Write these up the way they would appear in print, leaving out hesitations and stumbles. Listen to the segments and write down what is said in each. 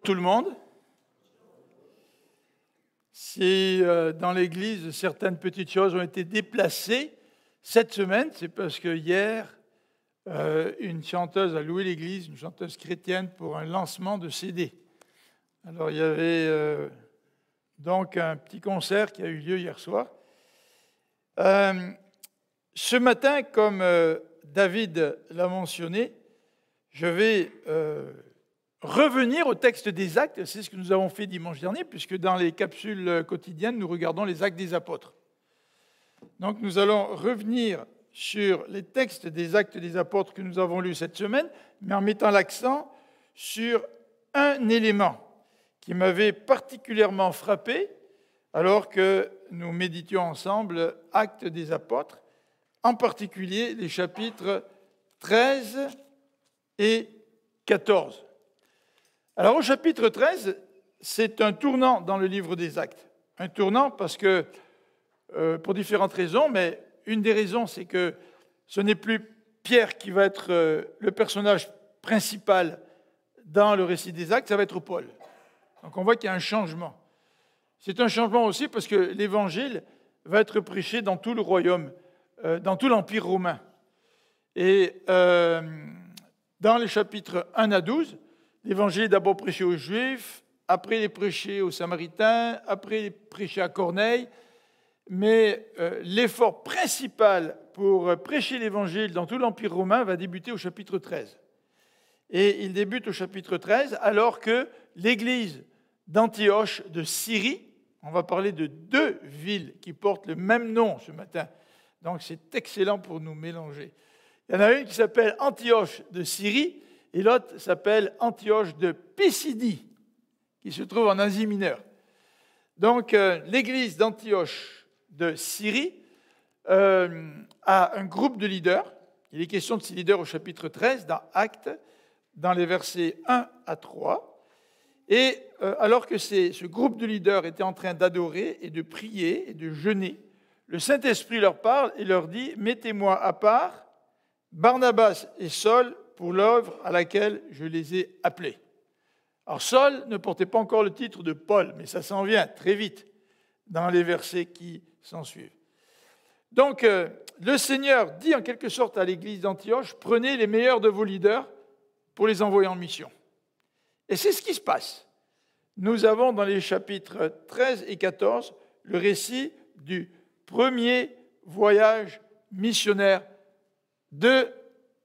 Tout le monde. Si dans l'Église, certaines petites choses ont été déplacées cette semaine, c'est parce que hier, une chanteuse a loué l'Église, une chanteuse chrétienne, pour un lancement de CD. Alors, il y avait donc un petit concert qui a eu lieu hier soir. Ce matin, comme David l'a mentionné, je vais revenir au texte des Actes. C'est ce que nous avons fait dimanche dernier, puisque dans les capsules quotidiennes, nous regardons les Actes des Apôtres. Donc nous allons revenir sur les textes des Actes des Apôtres que nous avons lus cette semaine, mais en mettant l'accent sur un élément qui m'avait particulièrement frappé alors que nous méditions ensemble Actes des Apôtres, en particulier les chapitres 13 et 14. Alors au chapitre 13, c'est un tournant dans le livre des Actes. Un tournant parce que, pour différentes raisons, mais une des raisons, c'est que ce n'est plus Pierre qui va être le personnage principal dans le récit des Actes, ça va être Paul. Donc on voit qu'il y a un changement. C'est un changement aussi parce que l'Évangile va être prêché dans tout le royaume, dans tout l'Empire romain. Et dans les chapitres 1 à 12, l'Évangile est d'abord prêché aux Juifs, après il est prêché aux Samaritains, après il est prêché à Corneille. Mais l'effort principal pour prêcher l'Évangile dans tout l'Empire romain va débuter au chapitre 13. Et il débute au chapitre 13 alors que l'Église d'Antioche de Syrie, on va parler de deux villes qui portent le même nom ce matin, donc c'est excellent pour nous mélanger. Il y en a une qui s'appelle Antioche de Syrie, et l'autre s'appelle Antioche de Pisidie, qui se trouve en Asie mineure. Donc, l'église d'Antioche de Syrie a un groupe de leaders. Il est question de ces leaders au chapitre 13, dans Actes, dans les versets 1 à 3. Et alors que ce groupe de leaders était en train d'adorer et de prier et de jeûner, le Saint-Esprit leur parle et leur dit « Mettez-moi à part Barnabas et Saul pour l'œuvre à laquelle je les ai appelés. » Alors Saul ne portait pas encore le titre de Paul, mais ça s'en vient très vite dans les versets qui s'ensuivent. Donc le Seigneur dit en quelque sorte à l'église d'Antioche, prenez les meilleurs de vos leaders pour les envoyer en mission. Et c'est ce qui se passe. Nous avons dans les chapitres 13 et 14 le récit du premier voyage missionnaire de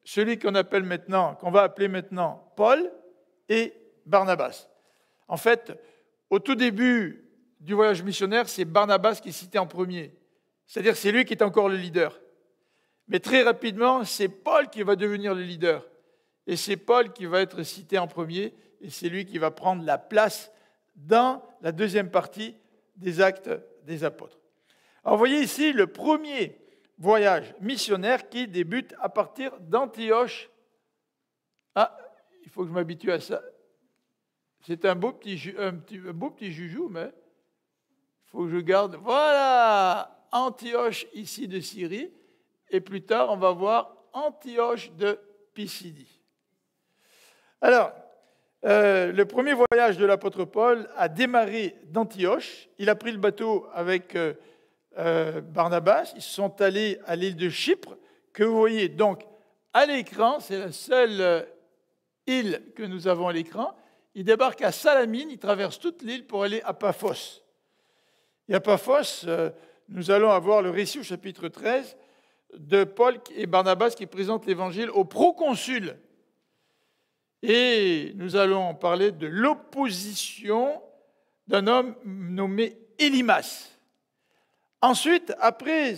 celui qu'on va appeler maintenant Paul et Barnabas. En fait, au tout début du voyage missionnaire, c'est Barnabas qui est cité en premier. C'est-à-dire que c'est lui qui est encore le leader. Mais très rapidement, c'est Paul qui va devenir le leader. Et c'est Paul qui va être cité en premier, et c'est lui qui va prendre la place dans la deuxième partie des Actes des Apôtres. Alors, vous voyez ici le premier voyage missionnaire qui débute à partir d'Antioche. Ah, il faut que je m'habitue à ça. C'est un beau petit joujou, mais il faut que je garde. Voilà, Antioche ici de Syrie, et plus tard on va voir Antioche de Pisidie. Alors, le premier voyage de l'apôtre Paul a démarré d'Antioche. Il a pris le bateau avec Barnabas. Ils sont allés à l'île de Chypre, que vous voyez donc à l'écran. C'est la seule île que nous avons à l'écran. Ils débarquent à Salamine, ils traversent toute l'île pour aller à Paphos. Et à Paphos, nous allons avoir le récit au chapitre 13 de Paul et Barnabas qui présentent l'évangile au proconsul. Et nous allons parler de l'opposition d'un homme nommé Élymas. Ensuite, après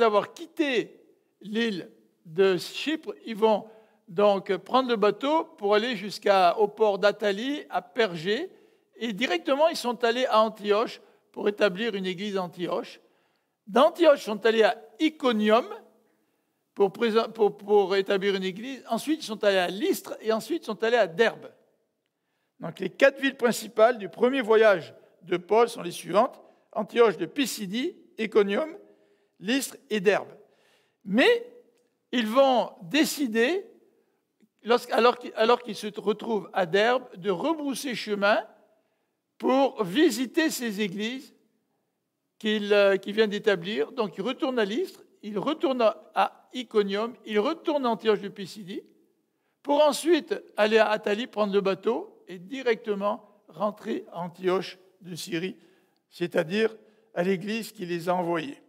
avoir quitté l'île de Chypre, ils vont donc prendre le bateau pour aller jusqu'au port d'Athalie, à Pergée, et directement ils sont allés à Antioche pour établir une église à Antioche. D'Antioche, ils sont allés à Iconium pour établir une église. Ensuite, ils sont allés à Lystre et ensuite ils sont allés à Derbe. Donc les 4 villes principales du premier voyage de Paul sont les suivantes: Antioche de Pisidie, Iconium, Lystre et Derbe. Mais ils vont décider alors qu'il se retrouve à Derbe, de rebrousser chemin pour visiter ces églises qu'il vient d'établir. Donc il retourne à Lystre, il retourne à Iconium, il retourne à Antioche de Pisidie, pour ensuite aller à Athalie, prendre le bateau et directement rentrer à Antioche de Syrie, c'est-à-dire à l'église qui les a envoyés.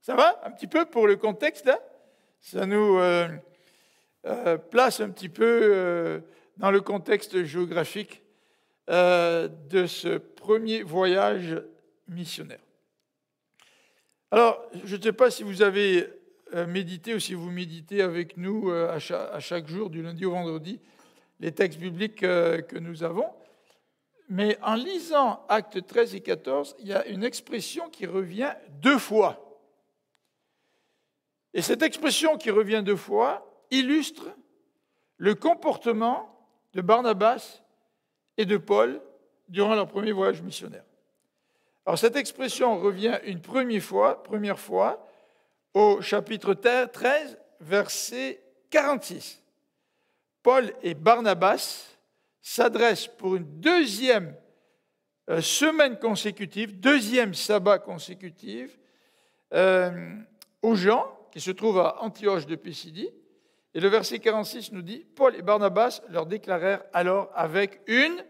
Ça va un petit peu pour le contexte là? Ça nous place un petit peu dans le contexte géographique de ce premier voyage missionnaire. Alors, je ne sais pas si vous avez médité ou si vous méditez avec nous à chaque jour, du lundi au vendredi, les textes bibliques que nous avons. Mais en lisant Actes 13 et 14, il y a une expression qui revient 2 fois. Et cette expression qui revient 2 fois illustre le comportement de Barnabas et de Paul durant leur premier voyage missionnaire. Alors cette expression revient une première fois au chapitre 13, verset 46. Paul et Barnabas s'adressent pour une deuxième semaine consécutive, deuxième sabbat consécutif, aux gens qui se trouvent à Antioche de Pisidie. Et le verset 46 nous dit, Paul et Barnabas leur déclarèrent alors avec une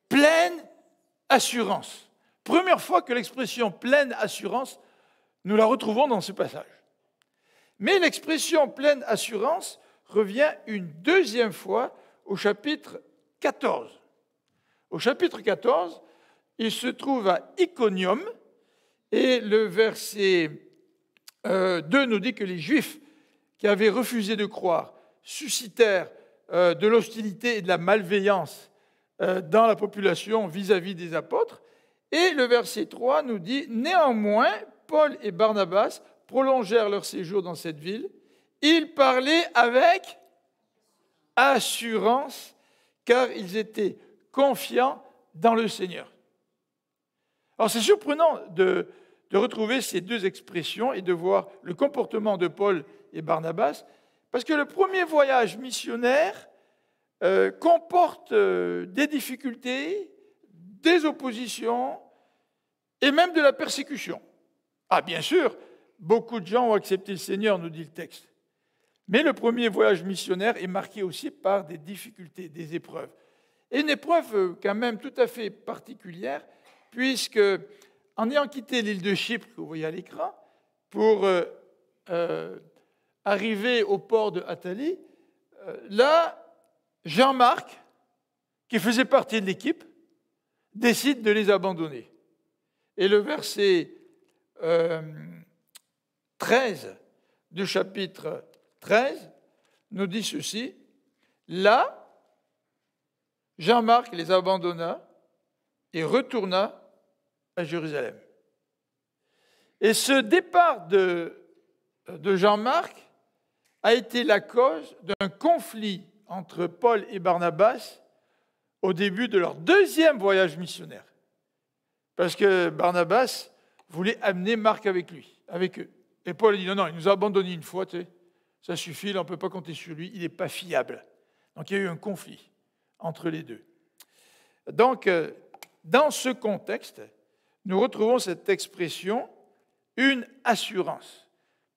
pleine assurance. Première fois que l'expression pleine assurance, nous la retrouvons dans ce passage. Mais l'expression pleine assurance revient une deuxième fois au chapitre 14. Au chapitre 14, il se trouve à Iconium et le verset 2 nous dit que les Juifs qui avaient refusé de croire suscitèrent de l'hostilité et de la malveillance dans la population vis-à-vis des apôtres. Et le verset 3 nous dit « Néanmoins, Paul et Barnabas prolongèrent leur séjour dans cette ville. Ils parlaient avec assurance, car ils étaient confiants dans le Seigneur. » Alors c'est surprenant de retrouver ces deux expressions et de voir le comportement de Paul et Barnabas, parce que le premier voyage missionnaire comporte des difficultés, des oppositions et même de la persécution. Ah, bien sûr, beaucoup de gens ont accepté le Seigneur, nous dit le texte. Mais le premier voyage missionnaire est marqué aussi par des difficultés, des épreuves. Et une épreuve quand même tout à fait particulière, puisque en ayant quitté l'île de Chypre, que vous voyez à l'écran, pour arriver au port de Athalie, là, Jean-Marc, qui faisait partie de l'équipe, décide de les abandonner. Et le verset 13 du chapitre 13 nous dit ceci. Là, Jean-Marc les abandonna et retourna à Jérusalem. Et ce départ de Jean-Marc a été la cause d'un conflit entre Paul et Barnabas au début de leur deuxième voyage missionnaire. Parce que Barnabas voulait amener Marc avec eux. Et Paul a dit non, il nous a abandonnés une fois, tu sais, ça suffit, là, on ne peut pas compter sur lui, il n'est pas fiable. Donc il y a eu un conflit entre les deux. Donc, dans ce contexte, nous retrouvons cette expression, une assurance.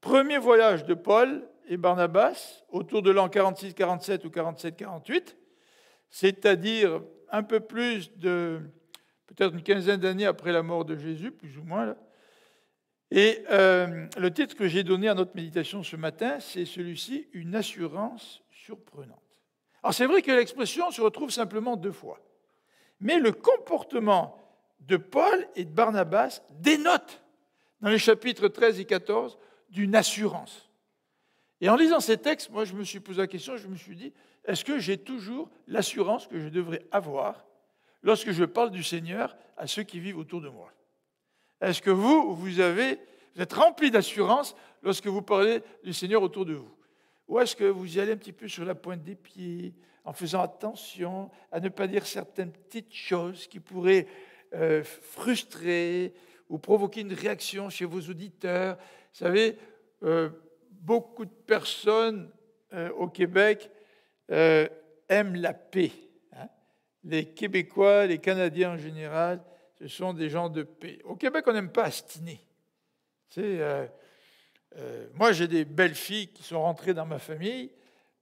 Premier voyage de Paul et Barnabas, autour de l'an 46-47 ou 47-48, c'est-à-dire un peu plus de, peut-être une quinzaine d'années après la mort de Jésus, plus ou moins. Là. Et le titre que j'ai donné à notre méditation ce matin, c'est celui-ci, une assurance surprenante. Alors c'est vrai que l'expression se retrouve simplement 2 fois. Mais le comportement de Paul et de Barnabas dénote, dans les chapitres 13 et 14, d'une assurance. Et en lisant ces textes, moi je me suis posé la question, je me suis dit, est-ce que j'ai toujours l'assurance que je devrais avoir lorsque je parle du Seigneur à ceux qui vivent autour de moi? Est-ce que vous êtes rempli d'assurance lorsque vous parlez du Seigneur autour de vous? Ou est-ce que vous y allez un petit peu sur la pointe des pieds, en faisant attention à ne pas dire certaines petites choses qui pourraient frustrer ou provoquer une réaction chez vos auditeurs? Vous savez, beaucoup de personnes au Québec aiment la paix. Hein. Les Québécois, les Canadiens en général, ce sont des gens de paix. Au Québec, on n'aime pas astiner. Moi, j'ai des belles filles qui sont rentrées dans ma famille,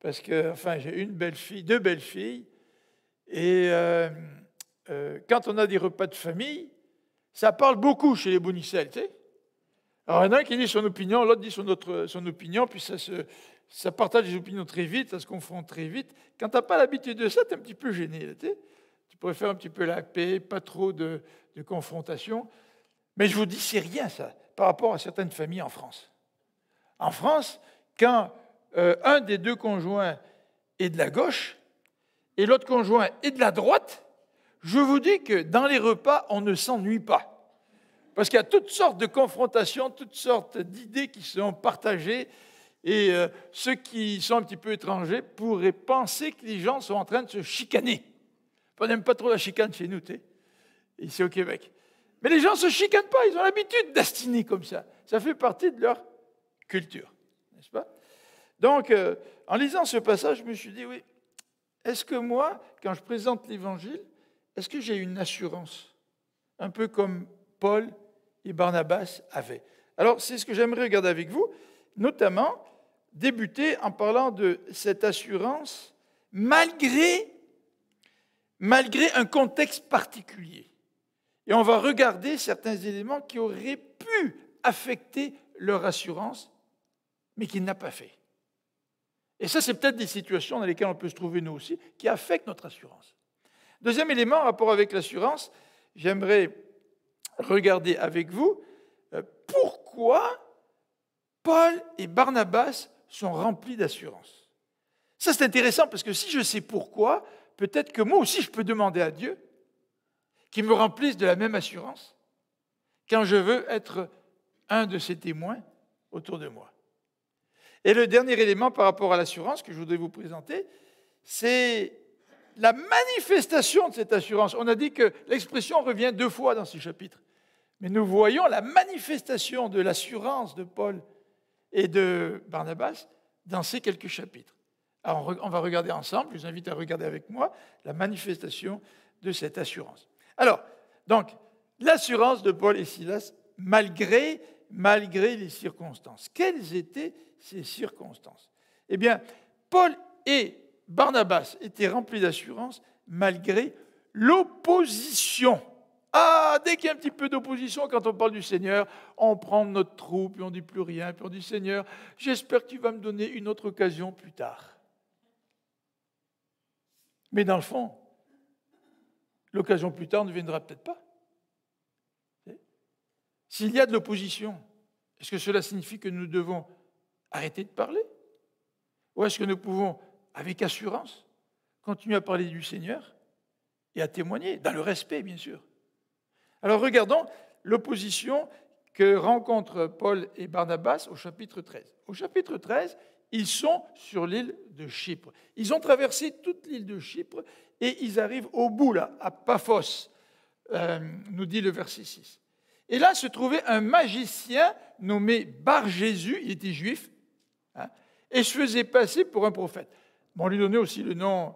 parce que, enfin, j'ai une belle fille, deux belles filles, et quand on a des repas de famille, ça parle beaucoup chez les Bonicelles, tu sais. Alors, il y en a un qui dit son opinion, l'autre dit son opinion, puis ça partage les opinions très vite, ça se confronte très vite. Quand tu n'as pas l'habitude de ça, tu es un petit peu gêné, là, tu sais. Tu préfères un petit peu la paix, pas trop de confrontation. Mais je vous dis, c'est rien, ça, par rapport à certaines familles en France. En France, quand un des deux conjoints est de la gauche et l'autre conjoint est de la droite, je vous dis que dans les repas, on ne s'ennuie pas. Parce qu'il y a toutes sortes de confrontations, toutes sortes d'idées qui sont partagées. Et ceux qui sont un petit peu étrangers pourraient penser que les gens sont en train de se chicaner. On n'aime pas trop la chicane chez nous, tu sais, ici au Québec. Mais les gens ne se chicanent pas, ils ont l'habitude d'astiner comme ça. Ça fait partie de leur culture, n'est-ce pas? Donc, en lisant ce passage, je me suis dit, oui, est-ce que moi, quand je présente l'Évangile, est-ce que j'ai une assurance? Un peu comme Paul et Barnabas avaient. Alors, c'est ce que j'aimerais regarder avec vous, notamment débuter en parlant de cette assurance malgré un contexte particulier. Et on va regarder certains éléments qui auraient pu affecter leur assurance, mais qu'il n'a pas fait. Et ça, c'est peut-être des situations dans lesquelles on peut se trouver nous aussi, qui affectent notre assurance. Deuxième élément en rapport avec l'assurance, j'aimerais regarder avec vous pourquoi Paul et Barnabas sont remplis d'assurance. Ça, c'est intéressant parce que si je sais pourquoi, peut-être que moi aussi, je peux demander à Dieu qu'il me remplisse de la même assurance quand je veux être un de ses témoins autour de moi. Et le dernier élément par rapport à l'assurance que je voudrais vous présenter, c'est la manifestation de cette assurance. On a dit que l'expression revient 2 fois dans ce chapitre. Mais nous voyons la manifestation de l'assurance de Paul et de Barnabas dans ces quelques chapitres. Alors, on va regarder ensemble, je vous invite à regarder avec moi la manifestation de cette assurance. Alors, donc, l'assurance de Paul et Silas, malgré les circonstances. Quelles étaient ces circonstances? Eh bien, Paul et Barnabas étaient remplis d'assurance malgré l'opposition. Ah, dès qu'il y a un petit peu d'opposition, quand on parle du Seigneur, on prend notre trou, puis on ne dit plus rien, puis on dit, Seigneur, j'espère que tu vas me donner une autre occasion plus tard. Mais dans le fond, l'occasion plus tard ne viendra peut-être pas. S'il y a de l'opposition, est-ce que cela signifie que nous devons arrêter de parler? Ou est-ce que nous pouvons, avec assurance, continuer à parler du Seigneur et à témoigner, dans le respect, bien sûr? Alors regardons l'opposition que rencontrent Paul et Barnabas au chapitre 13. Au chapitre 13, ils sont sur l'île de Chypre. Ils ont traversé toute l'île de Chypre et ils arrivent au bout, là, à Paphos, nous dit le verset 6. Et là se trouvait un magicien nommé Bar-Jésus, il était juif, hein, et se faisait passer pour un prophète. Bon, on lui donnait aussi le nom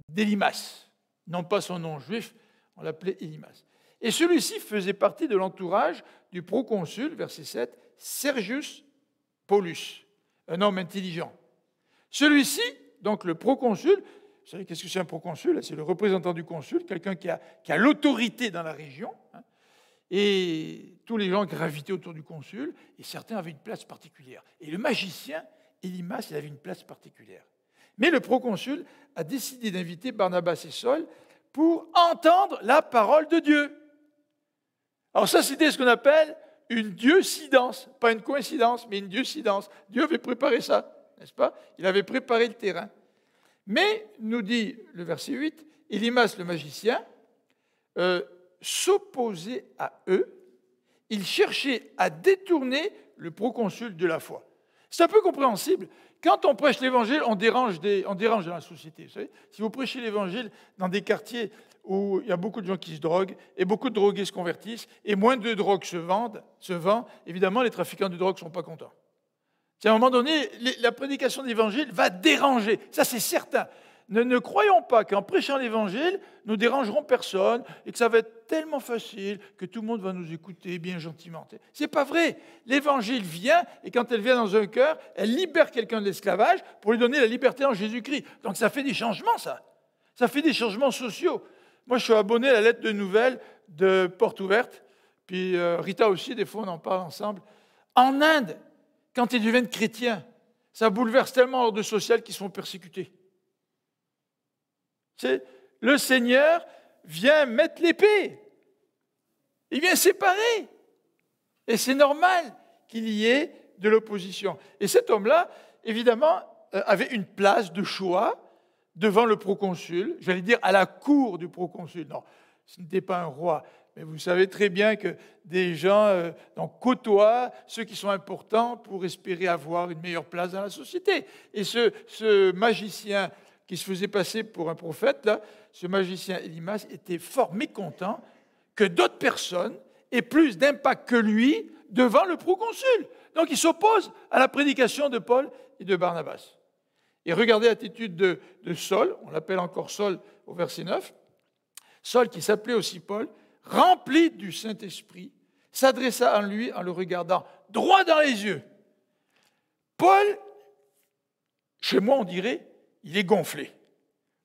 d'Élimas, non pas son nom juif, on l'appelait Élimas. Et celui-ci faisait partie de l'entourage du proconsul, verset 7, Sergius Paulus, un homme intelligent. Celui-ci, donc le proconsul, vous savez qu'est-ce que c'est un proconsul? C'est le représentant du consul, quelqu'un qui a l'autorité dans la région. Hein, et tous les gens gravitaient autour du consul, et certains avaient une place particulière. Et le magicien, Élimas, il avait une place particulière. Mais le proconsul a décidé d'inviter Barnabas et Saul pour entendre la parole de Dieu. Alors ça, c'était ce qu'on appelle une dieucidence. Pas une coïncidence, mais une dieucidence. Dieu avait préparé ça, n'est-ce pas? Il avait préparé le terrain. Mais, nous dit le verset 8, Élimas le magicien s'opposait à eux. Il cherchait à détourner le proconsul de la foi. C'est un peu compréhensible. Quand on prêche l'évangile, on dérange dans la société. Vous savez, si vous prêchez l'évangile dans des quartiers où il y a beaucoup de gens qui se droguent et beaucoup de drogués se convertissent et moins de drogue se vend, évidemment, les trafiquants de drogue ne sont pas contents. À un moment donné, la prédication de l'évangile va déranger. Ça, c'est certain. ne croyons pas qu'en prêchant l'Évangile, nous dérangerons personne et que ça va être tellement facile que tout le monde va nous écouter bien gentiment. C'est pas vrai. L'Évangile vient et quand elle vient dans un cœur, elle libère quelqu'un de l'esclavage pour lui donner la liberté en Jésus-Christ. Donc ça fait des changements, ça. Ça fait des changements sociaux. Moi, je suis abonné à la lettre de nouvelles de Porte Ouverte. Puis Rita aussi, des fois, on en parle ensemble. En Inde, quand ils deviennent chrétiens, ça bouleverse tellement l'ordre social qu'ils sont persécutés. Le Seigneur vient mettre l'épée. Il vient séparer. Et c'est normal qu'il y ait de l'opposition. Et cet homme-là, évidemment, avait une place de choix devant le proconsul, j'allais dire à la cour du proconsul. Non, ce n'était pas un roi. Mais vous savez très bien que des gens côtoient ceux qui sont importants pour espérer avoir une meilleure place dans la société. Et ce magicien qui se faisait passer pour un prophète, là, ce magicien Élimas était fort mécontent que d'autres personnes aient plus d'impact que lui devant le proconsul. Donc il s'oppose à la prédication de Paul et de Barnabas. Et regardez l'attitude de Saul, on l'appelle encore Saul au verset 9. Saul, qui s'appelait aussi Paul, rempli du Saint-Esprit, s'adressa à lui en le regardant droit dans les yeux. Paul, chez moi on dirait, il est gonflé.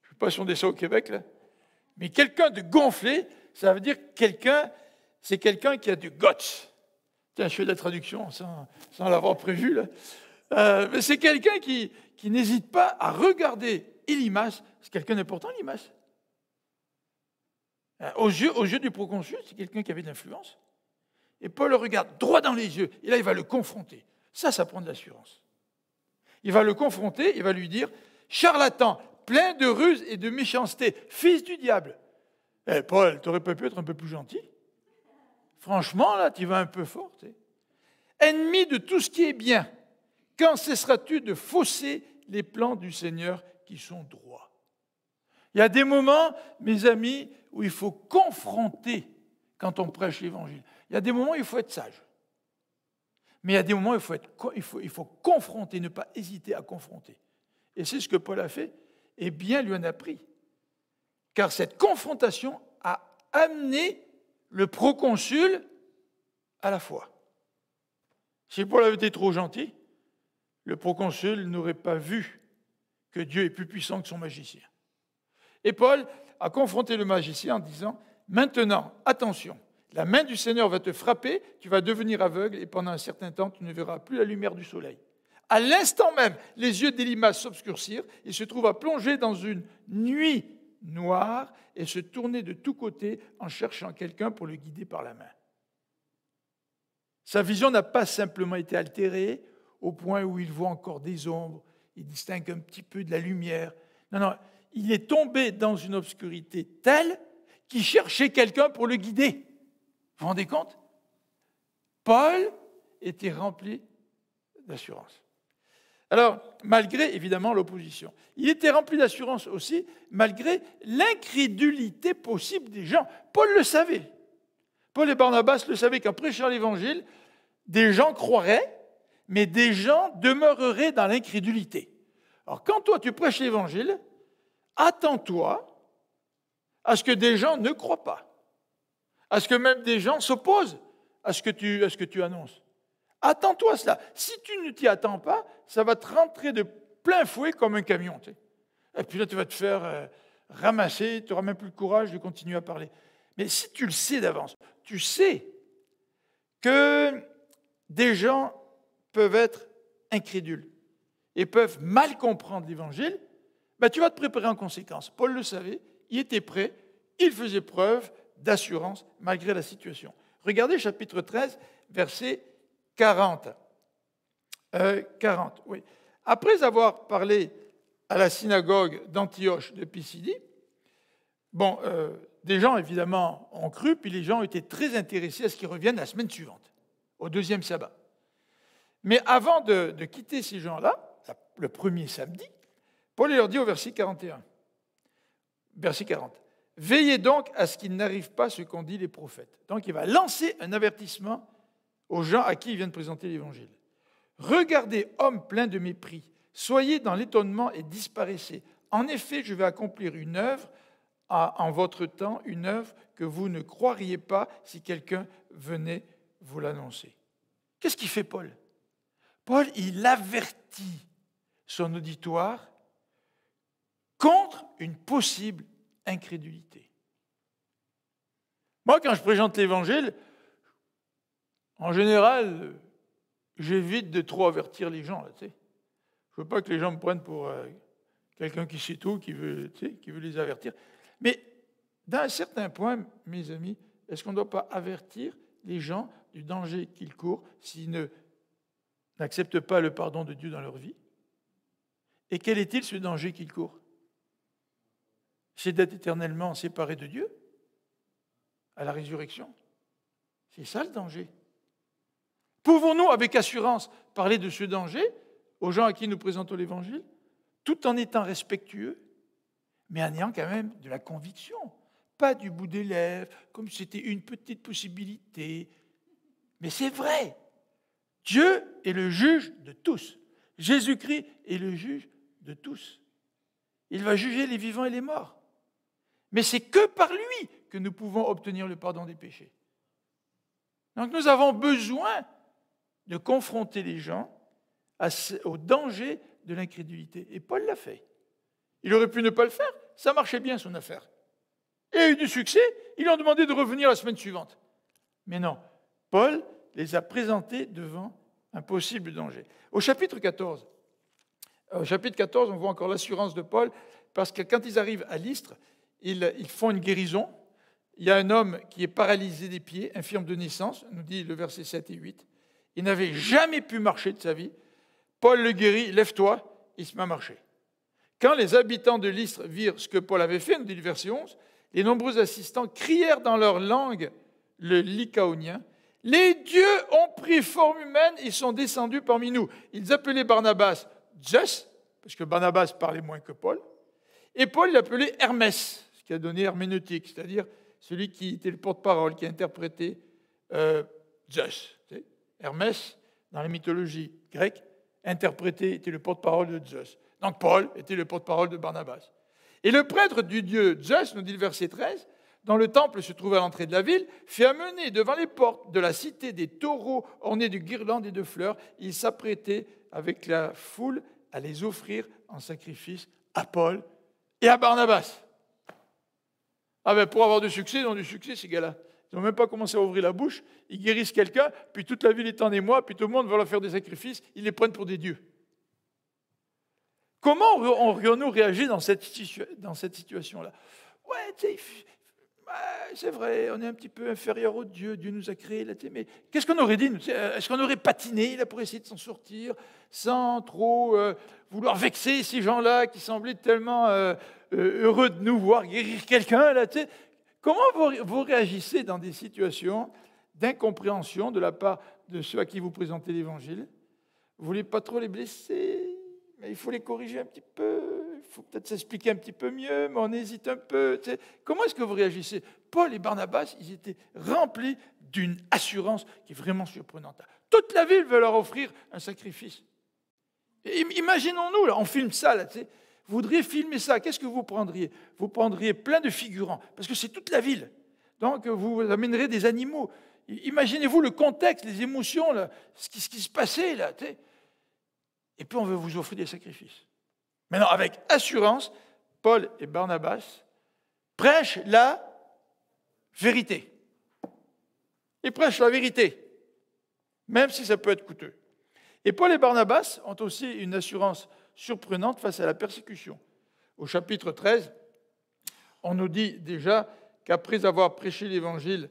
Je ne sais pas si on dit ça au Québec, là. Mais quelqu'un de gonflé, ça veut dire c'est quelqu'un qui a du guts. Tiens, je fais de la traduction sans l'avoir prévu, là. Mais c'est quelqu'un qui n'hésite pas à regarder Élimas. C'est quelqu'un d'important, Élimas. Aux yeux du proconsul, c'est quelqu'un qui avait de l'influence. Et Paul le regarde droit dans les yeux. Et là, il va le confronter. Ça prend de l'assurance. Il va le confronter, il va lui dire « Charlatan, plein de ruse et de méchanceté, fils du diable. » Paul, tu n'aurais pas pu être un peu plus gentil? Franchement, là, tu vas un peu fort. Ennemi de tout ce qui est bien, quand cesseras-tu de fausser les plans du Seigneur qui sont droits? Il y a des moments, mes amis, où il faut confronter quand on prêche l'Évangile. Il y a des moments où il faut être sage. Mais il y a des moments où il faut confronter, ne pas hésiter à confronter. Et c'est ce que Paul a fait, et bien lui en a pris. Car cette confrontation a amené le proconsul à la foi. Si Paul avait été trop gentil, le proconsul n'aurait pas vu que Dieu est plus puissant que son magicien. Et Paul a confronté le magicien en disant « Maintenant, attention, la main du Seigneur va te frapper, tu vas devenir aveugle et pendant un certain temps, tu ne verras plus la lumière du soleil. » À l'instant même, les yeux d'Élimas s'obscurcirent, il se trouva plongé dans une nuit noire et se tournait de tous côtés en cherchant quelqu'un pour le guider par la main. Sa vision n'a pas simplement été altérée au point où il voit encore des ombres, il distingue un petit peu de la lumière. Non, il est tombé dans une obscurité telle qu'il cherchait quelqu'un pour le guider. Vous vous rendez compte? Paul était rempli d'assurance. Alors, malgré évidemment l'opposition, il était rempli d'assurance aussi, malgré l'incrédulité possible des gens. Paul le savait. Paul et Barnabas le savaient qu'en prêchant l'Évangile, des gens croiraient, mais des gens demeureraient dans l'incrédulité. Alors, quand toi tu prêches l'Évangile, attends-toi à ce que des gens ne croient pas, à ce que même des gens s'opposent à ce que tu annonces. Attends-toi à cela. Si tu ne t'y attends pas, ça va te rentrer de plein fouet comme un camion. Tu sais. Et puis là, tu vas te faire ramasser, tu n'auras même plus le courage de continuer à parler. Mais si tu le sais d'avance, tu sais que des gens peuvent être incrédules et peuvent mal comprendre l'Évangile, ben tu vas te préparer en conséquence. Paul le savait, il était prêt, il faisait preuve d'assurance malgré la situation. Regardez chapitre 13, verset 40. 40, oui. Après avoir parlé à la synagogue d'Antioche de Pisidie, des gens évidemment ont cru, puis les gens étaient très intéressés à ce qu'ils reviennent la semaine suivante, au deuxième sabbat. Mais avant de quitter ces gens-là, le premier samedi, Paul leur dit au verset 41, verset 40, « Veillez donc à ce qu'il n'arrive pas ce qu'ont dit les prophètes. » Donc il va lancer un avertissement aux gens à qui il vient de présenter l'Évangile. « Regardez, hommes pleins de mépris, soyez dans l'étonnement et disparaissez, En effet, je vais accomplir une œuvre en votre temps, une œuvre que vous ne croiriez pas si quelqu'un venait vous l'annoncer. Qu'est-ce qu'il fait Paul? Paul, il avertit son auditoire contre une possible incrédulité. Moi, quand je présente l'Évangile, en général, j'évite de trop avertir les gens. Là, je ne veux pas que les gens me prennent pour quelqu'un qui sait tout, qui veut les avertir. Mais dans un certain point, mes amis, est-ce qu'on ne doit pas avertir les gens du danger qu'ils courent s'ils n'acceptent pas le pardon de Dieu dans leur vie? Et quel est-il ce danger qu'ils courent? C'est d'être éternellement séparés de Dieu à la résurrection. C'est ça le danger. Pouvons-nous avec assurance parler de ce danger aux gens à qui nous présentons l'Évangile, tout en étant respectueux, mais en ayant quand même de la conviction, pas du bout des lèvres, comme si c'était une petite possibilité. Mais c'est vrai, Dieu est le juge de tous. Jésus-Christ est le juge de tous. Il va juger les vivants et les morts. Mais c'est que par lui que nous pouvons obtenir le pardon des péchés. Donc nous avons besoin de confronter les gens au danger de l'incrédulité. Et Paul l'a fait. Il aurait pu ne pas le faire, ça marchait bien son affaire. Il a eu du succès, ils lui ont demandé de revenir la semaine suivante. Mais non, Paul les a présentés devant un possible danger. Au chapitre 14, on voit encore l'assurance de Paul, parce que quand ils arrivent à Lystre, ils font une guérison. Il y a un homme qui est paralysé des pieds, infirme de naissance, nous dit le verset 7 et 8. Il n'avait jamais pu marcher de sa vie. Paul le guérit, lève-toi, il se met à marcher. Quand les habitants de Lystre virent ce que Paul avait fait, nous dit le verset 11, les nombreux assistants crièrent dans leur langue le lycaonien. Les dieux ont pris forme humaine et sont descendus parmi nous. Ils appelaient Barnabas Zeus, parce que Barnabas parlait moins que Paul, et Paul l'appelait Hermès, ce qui a donné herméneutique, c'est-à-dire celui qui était le porte-parole, qui interprétait Zeus. Hermès, dans la mythologie grecque, était le porte-parole de Zeus. Donc Paul était le porte-parole de Barnabas. Et le prêtre du dieu Zeus, nous dit le verset 13, dont le temple se trouvait à l'entrée de la ville, fit amener devant les portes de la cité des taureaux ornés de guirlandes et de fleurs. Il s'apprêtait avec la foule à les offrir en sacrifice à Paul et à Barnabas. Ah ben pour avoir du succès, ils ont du succès ces gars-là. Ils n'ont même pas commencé à ouvrir la bouche, ils guérissent quelqu'un, puis toute la ville est en émoi, puis tout le monde va leur faire des sacrifices, ils les prennent pour des dieux. Comment aurions-nous réagi dans cette situation-là? Ouais, tu sais, c'est vrai, on est un petit peu inférieur au Dieu, Dieu nous a créés, là, mais qu'est-ce qu'on aurait dit? Est-ce qu'on aurait patiné là, pour essayer de s'en sortir, sans trop vouloir vexer ces gens-là qui semblaient tellement heureux de nous voir guérir quelqu'un, là, tu sais? Comment vous réagissez dans des situations d'incompréhension de la part de ceux à qui vous présentez l'Évangile? Vous ne voulez pas trop les blesser, mais il faut les corriger un petit peu, il faut peut-être s'expliquer un petit peu mieux, mais on hésite un peu. Tu sais. Comment est-ce que vous réagissez? Paul et Barnabas, ils étaient remplis d'une assurance qui est vraiment surprenante. Toute la ville veut leur offrir un sacrifice. Et imaginons-nous, là, on filme ça, là, tu sais. Vous voudriez filmer ça, qu'est-ce que vous prendriez? Vous prendriez plein de figurants, parce que c'est toute la ville. Donc, vous amènerez des animaux. Imaginez-vous le contexte, les émotions, là, ce qui se passait, là. Tu sais. Et puis, on veut vous offrir des sacrifices. Maintenant, avec assurance, Paul et Barnabas prêchent la vérité. Ils prêchent la vérité, même si ça peut être coûteux. Et Paul et Barnabas ont aussi une assurance surprenante face à la persécution. Au chapitre 13, on nous dit déjà qu'après avoir prêché l'Évangile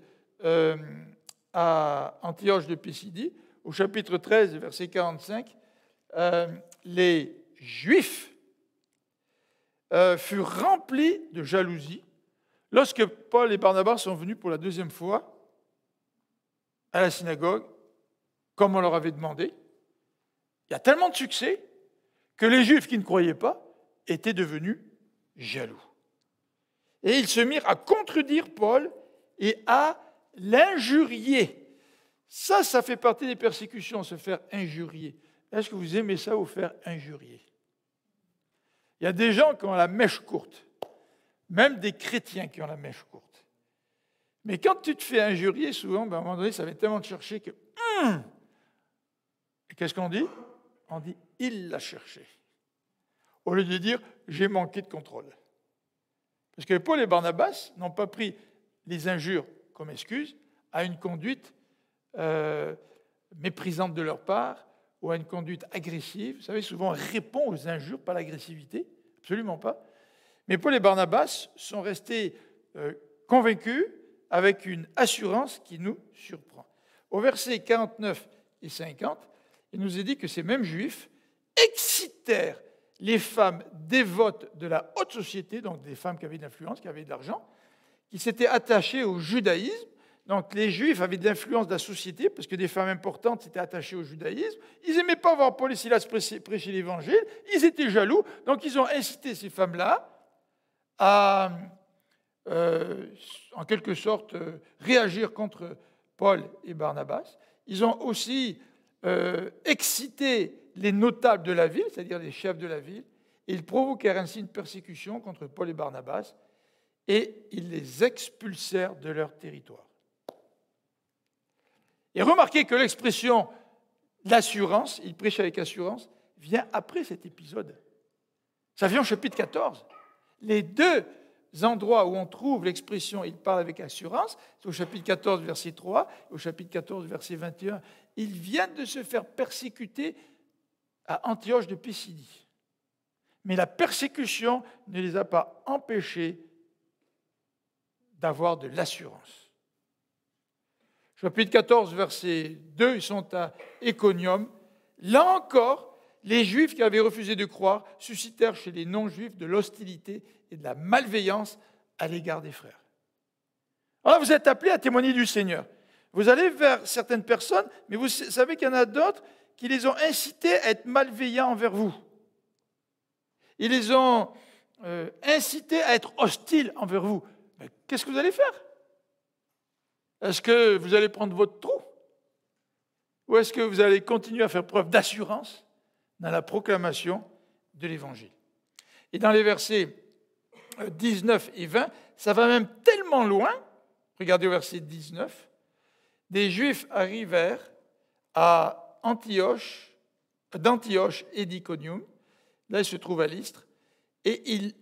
à Antioche de Pisidie, au chapitre 13, verset 45, les Juifs furent remplis de jalousie lorsque Paul et Barnabas sont venus pour la deuxième fois à la synagogue, comme on leur avait demandé. Il y a tellement de succès que les Juifs qui ne croyaient pas étaient devenus jaloux. Et ils se mirent à contredire Paul et à l'injurier. Ça fait partie des persécutions, se faire injurier. Est-ce que vous aimez ça, vous faire injurier? Il Il y a des gens qui ont la mèche courte, même des chrétiens qui ont la mèche courte. Mais quand tu te fais injurier, souvent, à un moment donné, ça va tellement te chercher que... Et qu'est-ce qu'on dit? On dit « il l'a cherché ». Au lieu de dire « j'ai manqué de contrôle ». Parce que Paul et Barnabas n'ont pas pris les injures comme excuse à une conduite méprisante de leur part ou à une conduite agressive. Vous savez, souvent on répond aux injures par l'agressivité, absolument pas. Mais Paul et Barnabas sont restés convaincus avec une assurance qui nous surprend. Au verset 49 et 50, il nous est dit que ces mêmes Juifs excitèrent les femmes dévotes de la haute société, donc des femmes qui avaient de l'influence, qui avaient de l'argent, qui s'étaient attachées au judaïsme. Donc les Juifs avaient de l'influence de la société, parce que des femmes importantes s'étaient attachées au judaïsme. Ils n'aimaient pas voir Paul et Silas prêcher l'Évangile, ils étaient jaloux, donc ils ont incité ces femmes-là à, en quelque sorte, réagir contre Paul et Barnabas. Ils ont aussi excité les notables de la ville, c'est-à-dire les chefs de la ville, et ils provoquèrent ainsi une persécution contre Paul et Barnabas, et ils les expulsèrent de leur territoire. Et remarquez que l'expression « l'assurance », il prêche avec assurance, vient après cet épisode. Ça vient au chapitre 14. Les deux endroits où on trouve l'expression « il parle avec assurance », c'est au chapitre 14, verset 3, et au chapitre 14, verset 21. Ils viennent de se faire persécuter à Antioche de Pisidie. Mais la persécution ne les a pas empêchés d'avoir de l'assurance. Chapitre 14, verset 2, ils sont à Iconium. Là encore, les Juifs qui avaient refusé de croire suscitèrent chez les non-Juifs de l'hostilité et de la malveillance à l'égard des frères. Alors vous êtes appelés à témoigner du Seigneur. Vous allez vers certaines personnes, mais vous savez qu'il y en a d'autres qui les ont incités à être malveillants envers vous. Ils les ont incités à être hostiles envers vous. Mais qu'est-ce que vous allez faire? Est-ce que vous allez prendre votre trou? Ou est-ce que vous allez continuer à faire preuve d'assurance dans la proclamation de l'Évangile? Et dans les versets 19 et 20, ça va même tellement loin, regardez au verset 19, des Juifs arrivèrent à d'Antioche et d'Iconium, là il se trouve à Lystre, et ils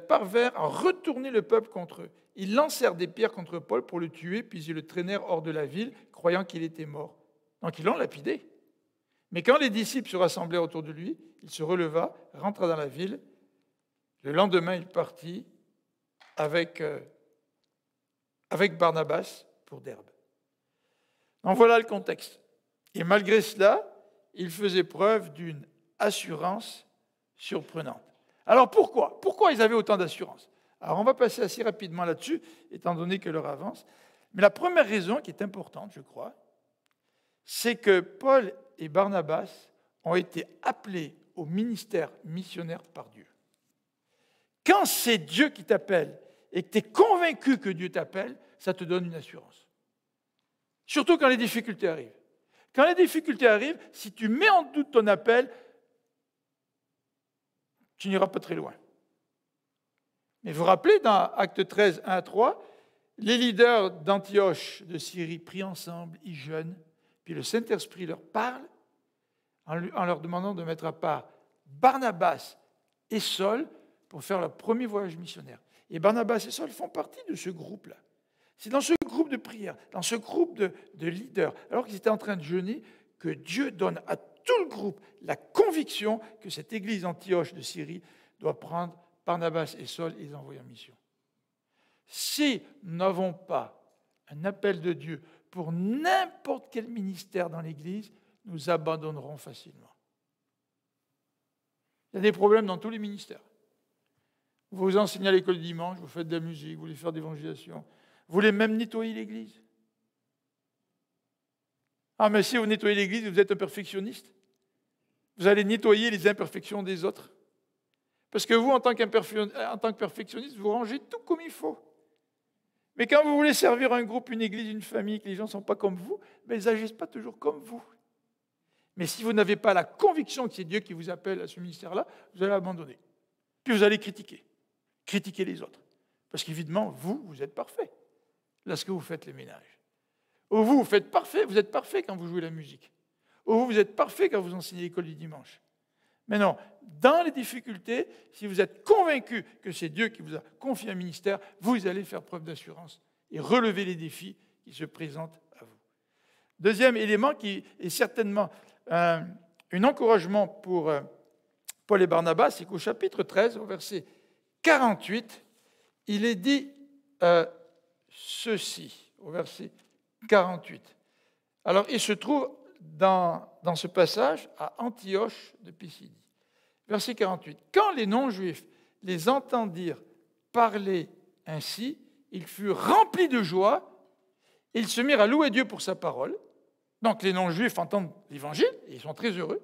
parvinrent à retourner le peuple contre eux. Ils lancèrent des pierres contre Paul pour le tuer, puis ils le traînèrent hors de la ville, croyant qu'il était mort. Donc ils l'ont lapidé. Mais quand les disciples se rassemblèrent autour de lui, il se releva, rentra dans la ville. Le lendemain, il partit avec Barnabas pour Derbe. Donc voilà le contexte. Et malgré cela, il faisait preuve d'une assurance surprenante. Alors pourquoi? Pourquoi ils avaient autant d'assurance? Alors on va passer assez rapidement là-dessus, étant donné que l'heure avance. Mais la première raison, qui est importante, je crois, c'est que Paul et Barnabas ont été appelés au ministère missionnaire par Dieu. Quand c'est Dieu qui t'appelle et que tu es convaincu que Dieu t'appelle, ça te donne une assurance. Surtout quand les difficultés arrivent. Quand les difficultés arrivent, si tu mets en doute ton appel, tu n'iras pas très loin. Mais vous vous rappelez, dans Actes 13, 1 à 3, les leaders d'Antioche de Syrie prient ensemble, ils jeûnent, puis le Saint-Esprit leur parle en leur demandant de mettre à part Barnabas et Saul pour faire leur premier voyage missionnaire. Et Barnabas et Saul font partie de ce groupe-là. C'est dans ce groupe de prière, dans ce groupe de leaders, alors qu'ils étaient en train de jeûner, que Dieu donne à tout le groupe la conviction que cette église d'Antioche de Syrie doit prendre Barnabas et Saul et les envoyer en mission. Si nous n'avons pas un appel de Dieu pour n'importe quel ministère dans l'Église, nous abandonnerons facilement. Il y a des problèmes dans tous les ministères. Vous enseignez à l'école du dimanche, vous faites de la musique, vous voulez faire d'évangélisation, vous voulez même nettoyer l'Église. Ah, mais si vous nettoyez l'Église, vous êtes un perfectionniste. Vous allez nettoyer les imperfections des autres. Parce que vous, en tant que perfectionniste, vous rangez tout comme il faut. Mais quand vous voulez servir un groupe, une église, une famille, que les gens ne sont pas comme vous, ben ils n'agissent pas toujours comme vous. Mais si vous n'avez pas la conviction que c'est Dieu qui vous appelle à ce ministère-là, vous allez abandonner. Puis vous allez critiquer. Critiquer les autres. Parce qu'évidemment, vous êtes parfait lorsque vous faites les ménages. Ou vous êtes parfait quand vous jouez la musique. Ou vous êtes parfait quand vous enseignez l'école du dimanche. Mais non, dans les difficultés, si vous êtes convaincu que c'est Dieu qui vous a confié un ministère, vous allez faire preuve d'assurance et relever les défis qui se présentent à vous. Deuxième élément qui est certainement un encouragement pour Paul et Barnabas, c'est qu'au chapitre 13, au verset 48, il est dit ceci, au verset 48. Alors, il se trouve dans ce passage à Antioche de Pisidie. Verset 48. Quand les non-juifs les entendirent parler ainsi, ils furent remplis de joie, ils se mirent à louer Dieu pour sa parole. Donc les non-juifs entendent l'évangile, et ils sont très heureux.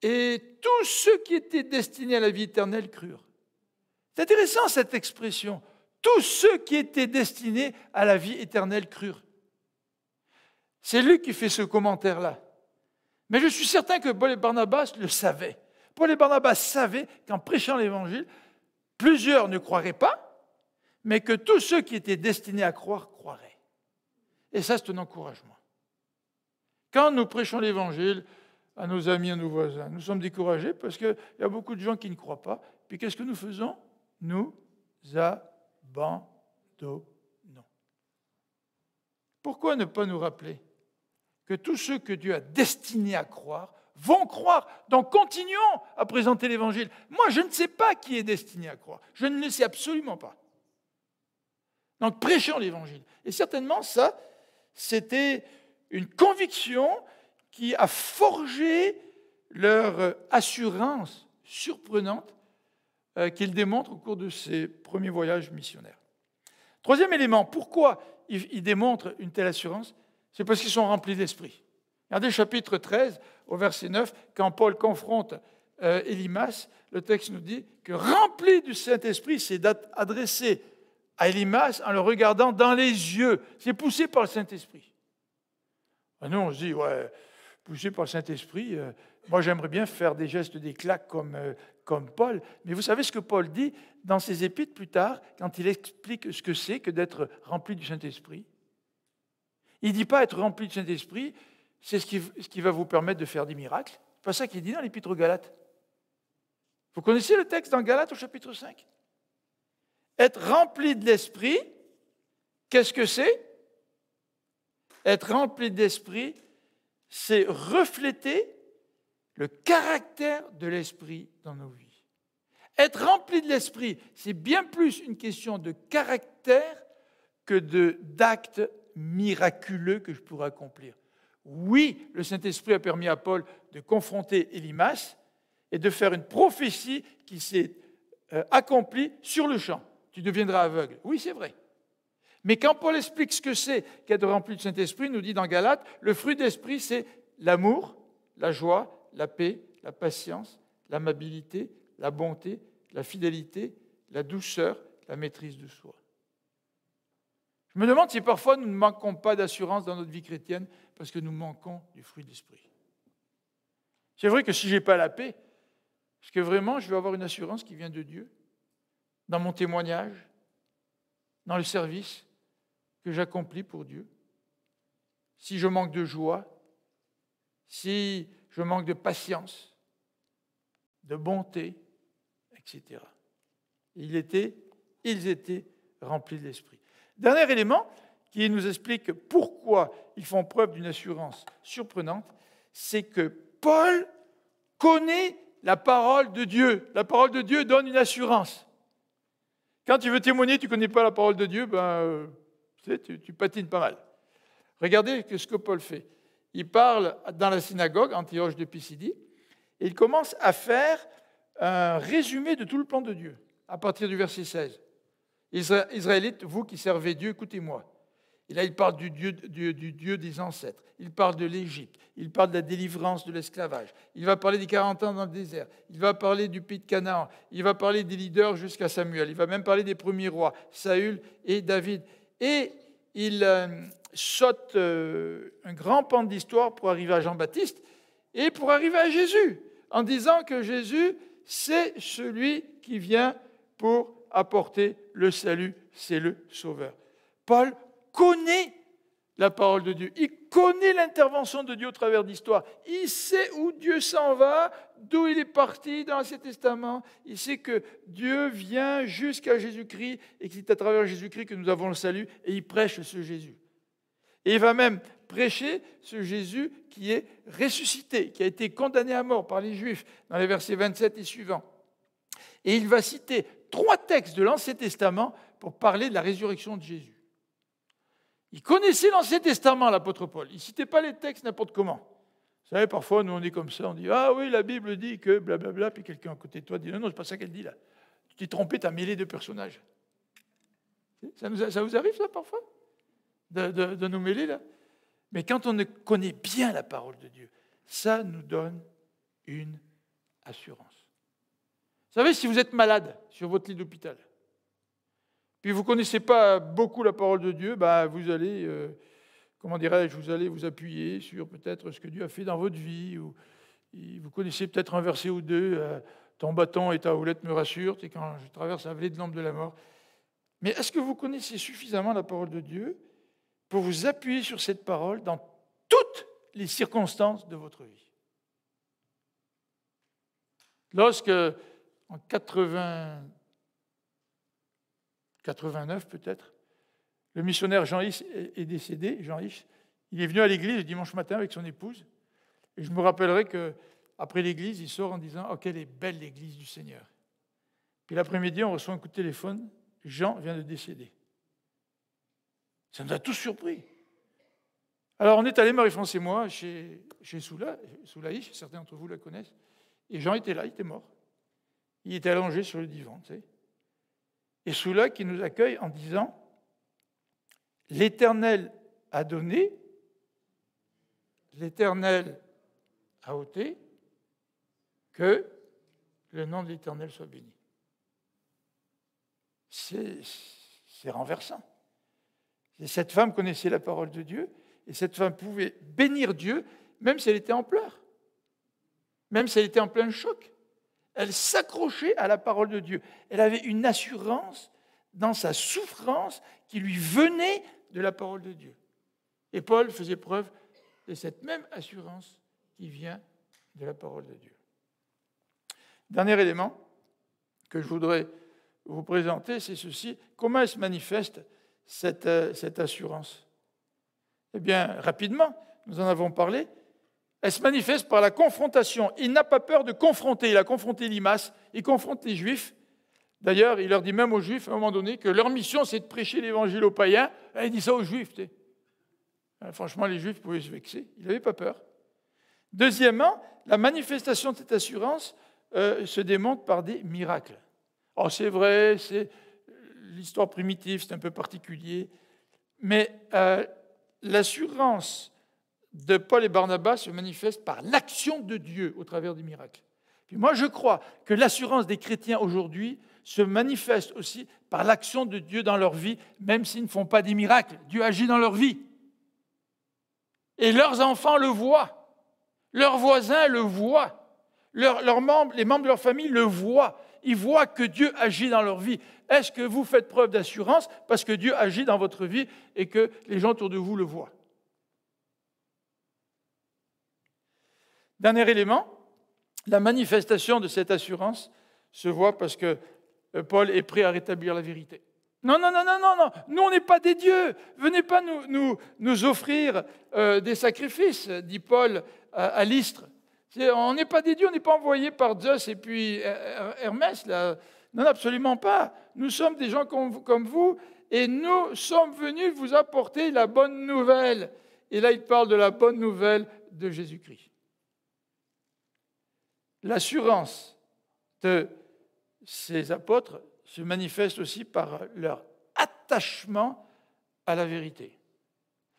Et tous ceux qui étaient destinés à la vie éternelle crurent. C'est intéressant cette expression. Tous ceux qui étaient destinés à la vie éternelle crurent. C'est lui qui fait ce commentaire-là. Mais je suis certain que Paul et Barnabas le savaient. Paul et Barnabas savaient qu'en prêchant l'évangile, plusieurs ne croiraient pas, mais que tous ceux qui étaient destinés à croire, croiraient. Et ça, c'est un encouragement. Quand nous prêchons l'évangile à nos amis, à nos voisins, nous sommes découragés parce qu'il y a beaucoup de gens qui ne croient pas. Puis qu'est-ce que nous faisons? Nous abandonnons. Pourquoi ne pas nous rappeler que tous ceux que Dieu a destinés à croire vont croire? Donc continuons à présenter l'évangile. Moi, je ne sais pas qui est destiné à croire. Je ne le sais absolument pas. Donc prêchons l'évangile. Et certainement, ça, c'était une conviction qui a forgé leur assurance surprenante qu'ils démontrent au cours de ces premiers voyages missionnaires. Troisième élément, pourquoi ils démontrent une telle assurance? C'est parce qu'ils sont remplis d'esprit. Regardez le chapitre 13, au verset 9, quand Paul confronte Élymas, le texte nous dit que rempli du Saint-Esprit, c'est adressé à Élymas en le regardant dans les yeux. C'est poussé par le Saint-Esprit. Nous, on se dit, ouais, poussé par le Saint-Esprit, moi j'aimerais bien faire des gestes d'éclat comme Paul. Mais vous savez ce que Paul dit dans ses épîtres plus tard, quand il explique ce que c'est que d'être rempli du Saint-Esprit? Il ne dit pas être rempli du Saint-Esprit, c'est ce qui va vous permettre de faire des miracles. C'est pas ça qu'il dit dans l'épître aux Galates. Vous connaissez le texte dans Galates au chapitre 5? Être rempli de l'Esprit, qu'est-ce que c'est? Être rempli d'Esprit, c'est refléter le caractère de l'Esprit dans nos vies. Être rempli de l'Esprit, c'est bien plus une question de caractère que d'actes miraculeux que je pourrais accomplir. Oui, le Saint-Esprit a permis à Paul de confronter Élymas et de faire une prophétie qui s'est accomplie sur le champ. Tu deviendras aveugle. Oui, c'est vrai. Mais quand Paul explique ce que c'est qu'être rempli du Saint-Esprit, il nous dit dans Galates, le fruit d'esprit, c'est l'amour, la joie, la paix, la patience, l'amabilité, la bonté, la fidélité, la douceur, la maîtrise de soi. Je me demande si parfois nous ne manquons pas d'assurance dans notre vie chrétienne parce que nous manquons du fruit d'esprit. C'est vrai que si je n'ai pas la paix, est-ce que vraiment je vais avoir une assurance qui vient de Dieu dans mon témoignage, dans le service que j'accomplis pour Dieu? Si je manque de joie, si je manque de patience, de bonté, etc. Ils étaient remplis de l'Esprit. Dernier élément qui nous explique pourquoi ils font preuve d'une assurance surprenante, c'est que Paul connaît la parole de Dieu. La parole de Dieu donne une assurance. Quand tu veux témoigner, tu ne connais pas la parole de Dieu, tu patines pas mal. Regardez ce que Paul fait. Il parle dans la synagogue, Antioche de Pisidie, et il commence à faire un résumé de tout le plan de Dieu, à partir du verset 16. Israélites, vous qui servez Dieu, écoutez-moi. Et là, il parle du Dieu des ancêtres. Il parle de l'Égypte. Il parle de la délivrance de l'esclavage. Il va parler des 40 ans dans le désert. Il va parler du pays de Canaan. Il va parler des leaders jusqu'à Samuel. Il va même parler des premiers rois, Saül et David. Et il saute un grand pan d'histoire pour arriver à Jean-Baptiste et pour arriver à Jésus, en disant que Jésus, c'est celui qui vient pour apporter le salut, c'est le Sauveur. Paul connaît la parole de Dieu. Il connaît l'intervention de Dieu au travers de l'histoire. Il sait où Dieu s'en va, d'où il est parti dans l'Ancien Testament. Il sait que Dieu vient jusqu'à Jésus-Christ et que c'est à travers Jésus-Christ que nous avons le salut. Et il prêche ce Jésus. Et il va même prêcher ce Jésus qui est ressuscité, qui a été condamné à mort par les Juifs dans les versets 27 et suivants. Et il va citer 3 textes de l'Ancien Testament pour parler de la résurrection de Jésus. Il connaissait l'Ancien Testament, l'apôtre Paul. Il ne citait pas les textes n'importe comment. Vous savez, parfois, nous, on est comme ça, on dit « Ah oui, la Bible dit que blablabla », puis quelqu'un à côté de toi dit « Non, non, c'est pas ça qu'elle dit là. Tu t'es trompé, tu as mêlé 2 personnages. » Ça vous arrive, ça, parfois de nous mêler, là? Mais quand on connaît bien la parole de Dieu, ça nous donne une assurance. Vous savez, si vous êtes malade sur votre lit d'hôpital, puis vous ne connaissez pas beaucoup la parole de Dieu, vous allez, vous allez vous appuyer sur peut-être ce que Dieu a fait dans votre vie, ou vous connaissez peut-être un verset ou deux, ton bâton et ta houlette me rassurent, c'est quand je traverse la vallée de l'ombre de la mort. Mais est-ce que vous connaissez suffisamment la parole de Dieu pour vous appuyer sur cette parole dans toutes les circonstances de votre vie? Lorsque, en 89 peut-être, le missionnaire Jean-Hys est décédé, Jean-Hys, il est venu à l'église le dimanche matin avec son épouse, et je me rappellerai qu'après l'église, il sort en disant « Oh, quelle est belle l'église du Seigneur !» Puis l'après-midi, on reçoit un coup de téléphone, Jean vient de décéder. Ça nous a tous surpris. Alors on est allé, Marie-France et moi, chez Soulaïch, certains d'entre vous la connaissent, et Jean était là, il était mort. Il était allongé sur le divan, tu sais. Et Soula qui nous accueille en disant « L'Éternel a donné, l'Éternel a ôté, que le nom de l'Éternel soit béni. » C'est renversant. Et cette femme connaissait la parole de Dieu, et cette femme pouvait bénir Dieu, même si elle était en pleurs, même si elle était en plein choc. Elle s'accrochait à la parole de Dieu. Elle avait une assurance dans sa souffrance qui lui venait de la parole de Dieu. Et Paul faisait preuve de cette même assurance qui vient de la parole de Dieu. Dernier élément que je voudrais vous présenter, c'est ceci. Comment elle se manifeste, cette assurance? Eh bien, rapidement, nous en avons parlé. Elle se manifeste par la confrontation. Il n'a pas peur de confronter. Il a confronté Limas, il confronte les Juifs. D'ailleurs, il leur dit même aux Juifs, à un moment donné, que leur mission, c'est de prêcher l'évangile aux païens. Et il dit ça aux Juifs. Tu sais. Franchement, les Juifs pouvaient se vexer. Il n'avait pas peur. Deuxièmement, la manifestation de cette assurance se démontre par des miracles. Oh, c'est vrai, c'est l'histoire primitive, c'est un peu particulier. Mais l'assurance de Paul et Barnabas se manifeste par l'action de Dieu au travers des miracles. Puis moi, je crois que l'assurance des chrétiens aujourd'hui se manifeste aussi par l'action de Dieu dans leur vie, même s'ils ne font pas des miracles. Dieu agit dans leur vie. Et leurs enfants le voient. Leurs voisins le voient. Les membres de leur famille le voient. Ils voient que Dieu agit dans leur vie. Est-ce que vous faites preuve d'assurance parce que Dieu agit dans votre vie et que les gens autour de vous le voient? Dernier élément, la manifestation de cette assurance se voit parce que Paul est prêt à rétablir la vérité. Non, nous on n'est pas des dieux. Venez pas nous offrir des sacrifices, dit Paul à Lystre. On n'est pas des dieux, on n'est pas envoyés par Zeus et puis Hermès. Là. Non, absolument pas. Nous sommes des gens comme vous et nous sommes venus vous apporter la bonne nouvelle. Et là, il parle de la bonne nouvelle de Jésus-Christ. L'assurance de ces apôtres se manifeste aussi par leur attachement à la vérité.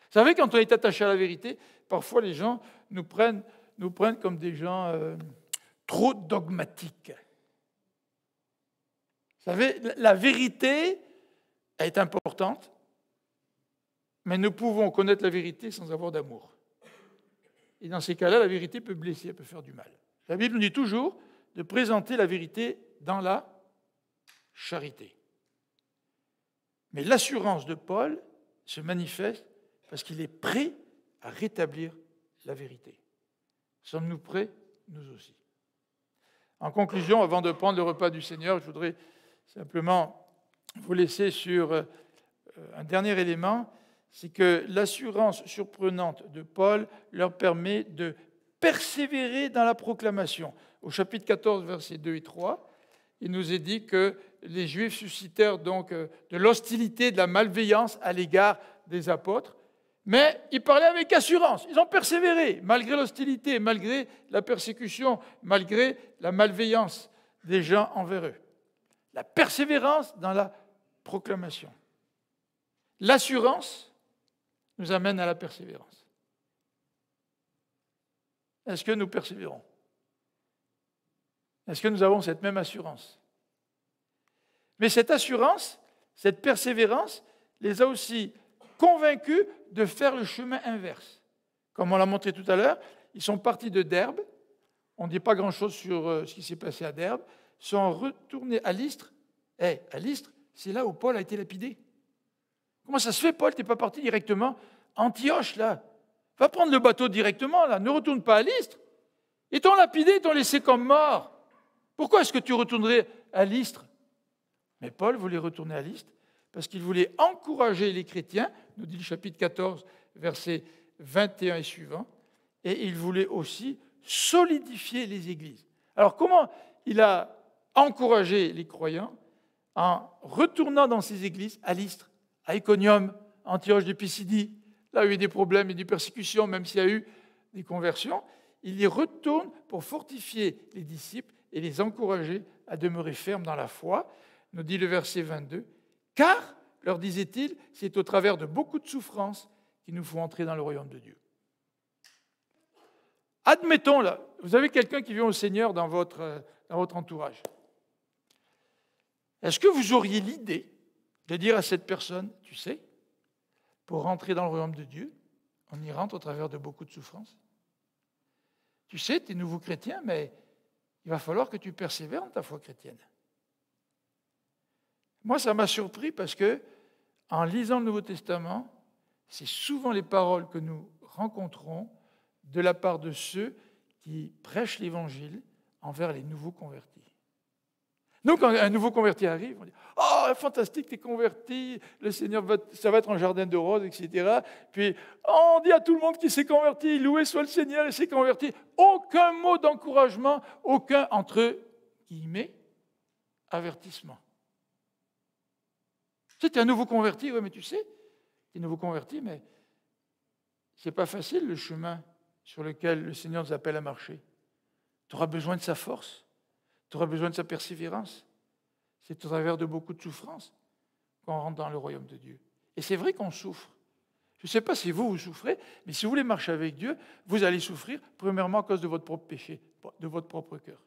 Vous savez, quand on est attaché à la vérité, parfois les gens nous prennent comme des gens trop dogmatiques. Vous savez, la vérité est importante, mais nous pouvons connaître la vérité sans avoir d'amour. Et dans ces cas-là, la vérité peut blesser, elle peut faire du mal. La Bible nous dit toujours de présenter la vérité dans la charité. Mais l'assurance de Paul se manifeste parce qu'il est prêt à rétablir la vérité. Sommes-nous prêts, nous aussi? En conclusion, avant de prendre le repas du Seigneur, je voudrais simplement vous laisser sur un dernier élément, c'est que l'assurance surprenante de Paul leur permet de persévérer dans la proclamation. Au chapitre 14, versets 2 et 3, il nous est dit que les Juifs suscitèrent donc de l'hostilité, de la malveillance à l'égard des apôtres, mais ils parlaient avec assurance. Ils ont persévéré, malgré l'hostilité, malgré la persécution, malgré la malveillance des gens envers eux. La persévérance dans la proclamation. L'assurance nous amène à la persévérance. Est-ce que nous persévérons? Est-ce que nous avons cette même assurance? Mais cette assurance, cette persévérance, les a aussi convaincus de faire le chemin inverse. Comme on l'a montré tout à l'heure, ils sont partis de Derbe, on ne dit pas grand-chose sur ce qui s'est passé à Derbe, sont retournés à Lystre. À Lystre, c'est là où Paul a été lapidé. Comment ça se fait, Paul, tu n'es pas parti directement à Antioche, là? Va prendre le bateau directement, là, ne retourne pas à Lystre. Ils t'ont lapidé, ils t'ont laissé comme mort. Pourquoi est-ce que tu retournerais à Lystre? Mais Paul voulait retourner à Lystre parce qu'il voulait encourager les chrétiens, nous dit le chapitre 14, versets 21 et suivants, et il voulait aussi solidifier les églises. Alors comment il a encouragé les croyants? En retournant dans ces églises à Lystre, à Iconium, Antioche de Pisidie, là où il y a eu des problèmes et des persécutions, même s'il y a eu des conversions, il y retourne pour fortifier les disciples et les encourager à demeurer fermes dans la foi, nous dit le verset 22, « Car, leur disait-il, c'est au travers de beaucoup de souffrances qu'il nous faut entrer dans le royaume de Dieu. » Admettons, là, vous avez quelqu'un qui vient au Seigneur dans votre entourage. Est-ce que vous auriez l'idée de dire à cette personne, tu sais, pour rentrer dans le royaume de Dieu, on y rentre au travers de beaucoup de souffrances? Tu sais, tu es nouveau chrétien, mais il va falloir que tu persévères dans ta foi chrétienne. Moi, ça m'a surpris parce que, en lisant le Nouveau Testament, c'est souvent les paroles que nous rencontrons de la part de ceux qui prêchent l'Évangile envers les nouveaux convertis. Nous, quand un nouveau converti arrive, on dit « Oh, fantastique, t'es converti, le Seigneur, ça va être un jardin de roses, etc. » Puis, on dit à tout le monde qui s'est converti, « Loué soit le Seigneur, il s'est converti. » Aucun mot d'encouragement, aucun, entre guillemets, avertissement. Tu sais, t'es un nouveau converti, oui, mais tu sais, t'es un nouveau converti, mais c'est pas facile le chemin sur lequel le Seigneur nous appelle à marcher. Tu auras besoin de sa force. Tu auras besoin de sa persévérance. C'est au travers de beaucoup de souffrances qu'on rentre dans le royaume de Dieu. Et c'est vrai qu'on souffre. Je ne sais pas si vous souffrez, mais si vous voulez marcher avec Dieu, vous allez souffrir, premièrement à cause de votre propre péché, de votre propre cœur.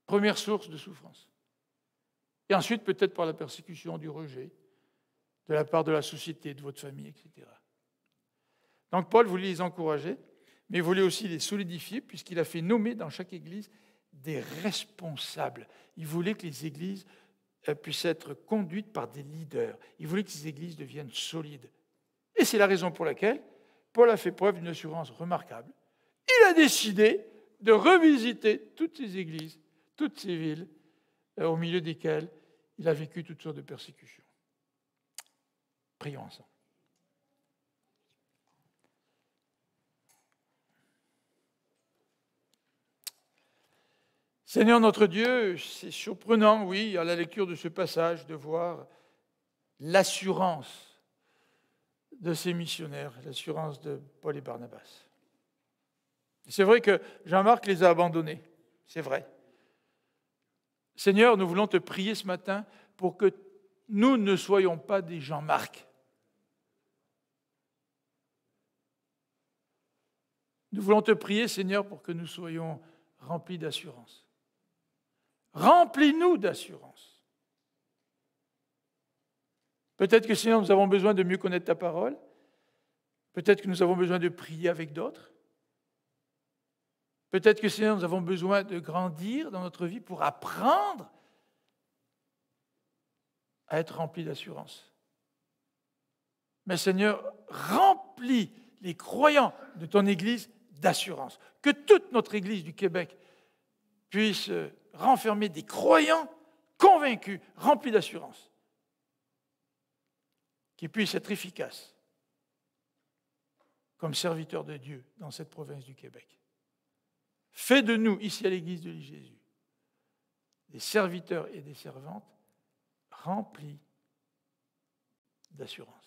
Première source de souffrance. Et ensuite, peut-être par la persécution, du rejet, de la part de la société, de votre famille, etc. Donc Paul voulait les encourager, mais il voulait aussi les solidifier, puisqu'il a fait nommer dans chaque église des responsables. Il voulait que les églises puissent être conduites par des leaders. Il voulait que ces églises deviennent solides. Et c'est la raison pour laquelle Paul a fait preuve d'une assurance remarquable. Il a décidé de revisiter toutes ces églises, toutes ces villes, au milieu desquelles il a vécu toutes sortes de persécutions. Prions ensemble. Seigneur notre Dieu, c'est surprenant, oui, à la lecture de ce passage, de voir l'assurance de ces missionnaires, l'assurance de Paul et Barnabas. C'est vrai que Jean-Marc les a abandonnés, c'est vrai. Seigneur, nous voulons te prier ce matin pour que nous ne soyons pas des Jean-Marc. Nous voulons te prier, Seigneur, pour que nous soyons remplis d'assurance. Remplis-nous d'assurance. Peut-être que, Seigneur, nous avons besoin de mieux connaître ta parole. Peut-être que nous avons besoin de prier avec d'autres. Peut-être que Seigneur, nous avons besoin de grandir dans notre vie pour apprendre à être remplis d'assurance. Mais Seigneur, remplis les croyants de ton Église d'assurance. Que toute notre Église du Québec puisse renfermer des croyants convaincus, remplis d'assurance, qui puissent être efficaces comme serviteurs de Dieu dans cette province du Québec. Fais de nous, ici à l'Église de Jésus, des serviteurs et des servantes remplis d'assurance.